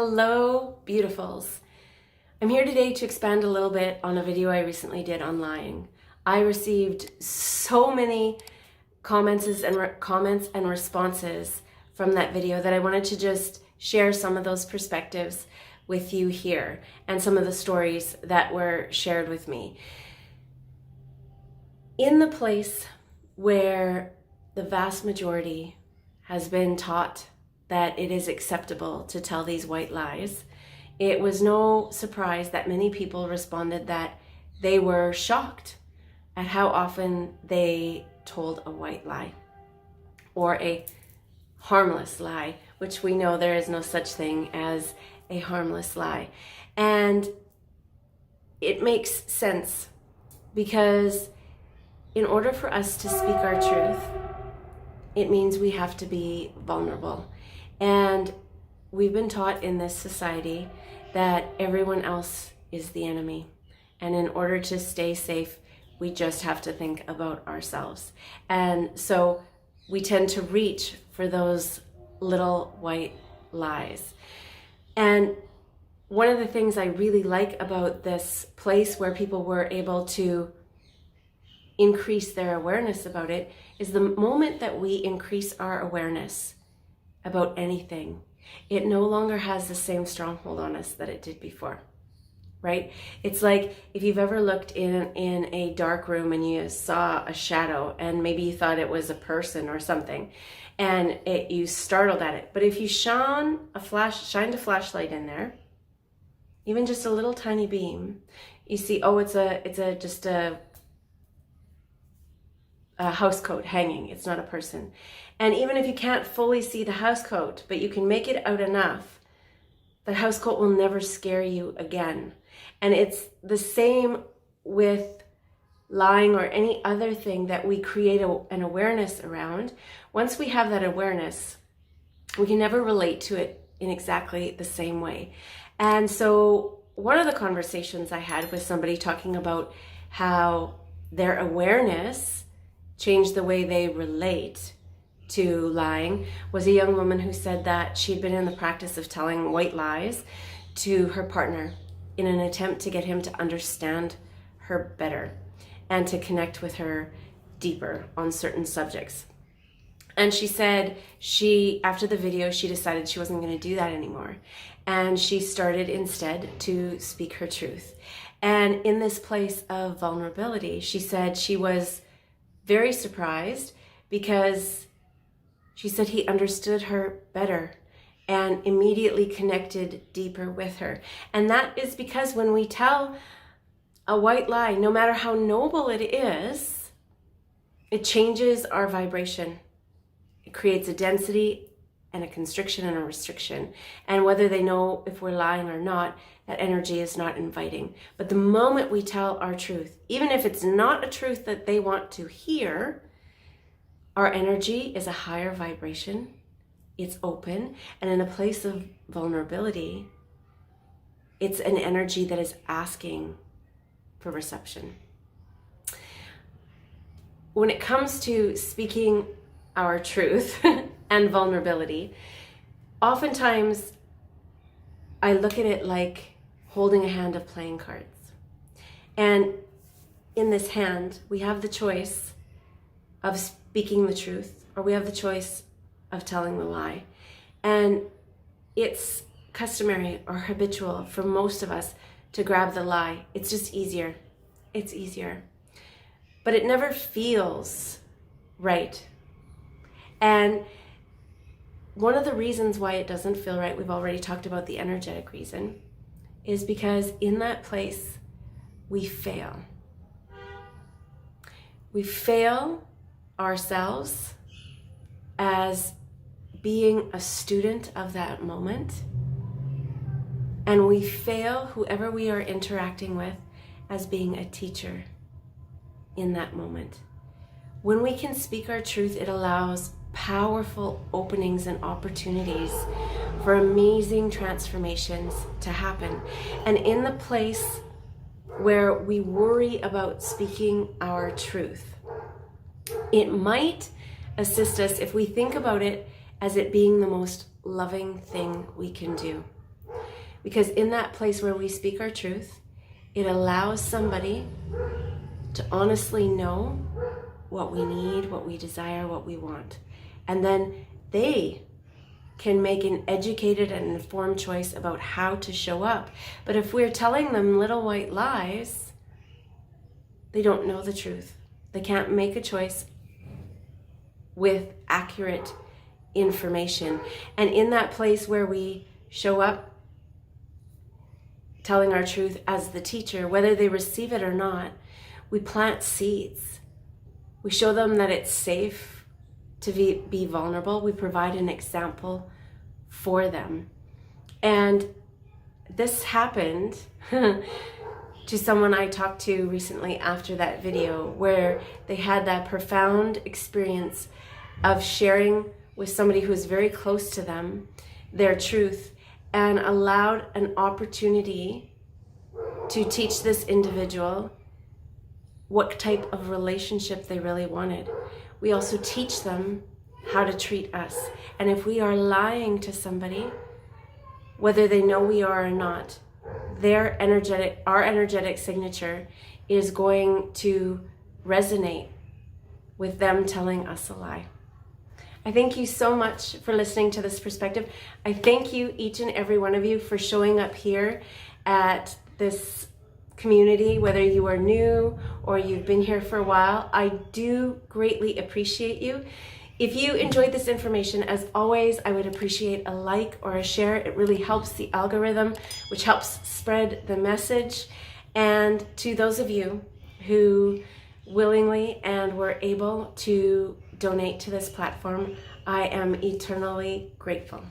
Hello, beautifuls. I'm here today to expand a little bit on a video I recently did on lying. I received so many comments and responses from that video that I wanted to just share some of those perspectives with you here and some of the stories that were shared with me. In the place where the vast majority has been taught that it is acceptable to tell these white lies, it was no surprise that many people responded that they were shocked at how often they told a white lie or a harmless lie, which we know there is no such thing as a harmless lie. And it makes sense because in order for us to speak our truth, it means we have to be vulnerable. And we've been taught in this society that everyone else is the enemy. And in order to stay safe, we just have to think about ourselves. And so we tend to reach for those little white lies. And one of the things I really like about this place where people were able to increase their awareness about it is the moment that we increase our awareness about anything, it no longer has the same stronghold on us that it did before, right? It's like if you've ever looked in a dark room and you saw a shadow and maybe you thought it was a person or something and you startled at it. But if you shined a flashlight in there, even just a little tiny beam, you see, oh, it's just a house coat hanging. It's not a person. And even if you can't fully see the house coat, but you can make it out enough, the house coat will never scare you again. And it's the same with lying or any other thing that we create an awareness around. Once we have that awareness, we can never relate to it in exactly the same way. And so one of the conversations I had with somebody talking about how their awareness changed the way they relate to lying was a young woman who said that she'd been in the practice of telling white lies to her partner in an attempt to get him to understand her better and to connect with her deeper on certain subjects. And she said after the video, she decided she wasn't going to do that anymore. And she started instead to speak her truth. And in this place of vulnerability, she said she was very surprised because she said he understood her better and immediately connected deeper with her. And that is because when we tell a white lie, no matter how noble it is, it changes our vibration. It creates a density and a constriction and a restriction. And whether they know if we're lying or not, that energy is not inviting. But the moment we tell our truth, even if it's not a truth that they want to hear, our energy is a higher vibration. It's open. And in a place of vulnerability, it's an energy that is asking for reception. When it comes to speaking our truth and vulnerability, oftentimes I look at it like holding a hand of playing cards. And in this hand, we have the choice of speaking the truth, or we have the choice of telling the lie. And it's customary or habitual for most of us to grab the lie. It's just easier. It's easier. But it never feels right. And one of the reasons why it doesn't feel right, we've already talked about the energetic reason, is because in that place, we fail. We fail ourselves as being a student of that moment. And we fail whoever we are interacting with as being a teacher in that moment. When we can speak our truth, it allows powerful openings and opportunities for amazing transformations to happen. And in the place where we worry about speaking our truth, it might assist us if we think about it as it being the most loving thing we can do. Because in that place where we speak our truth, it allows somebody to honestly know what we need, what we desire, what we want. And then they can make an educated and informed choice about how to show up. But if we're telling them little white lies, they don't know the truth. They can't make a choice with accurate information. And in that place where we show up telling our truth as the teacher, whether they receive it or not, we plant seeds. We show them that it's safe to be vulnerable. We provide an example for them. And this happened to someone I talked to recently after that video, where they had that profound experience of sharing with somebody who was very close to them their truth, and allowed an opportunity to teach this individual what type of relationship they really wanted. We also teach them how to treat us. And if we are lying to somebody, whether they know we are or not, our energetic signature is going to resonate with them telling us a lie. I thank you so much for listening to this perspective. I thank you, each and every one of you, for showing up here at this community, whether you are new or you've been here for a while. I do greatly appreciate you. If you enjoyed this information, as always, I would appreciate a like or a share. It really helps the algorithm, which helps spread the message. And to those of you who willingly and were able to donate to this platform, I am eternally grateful.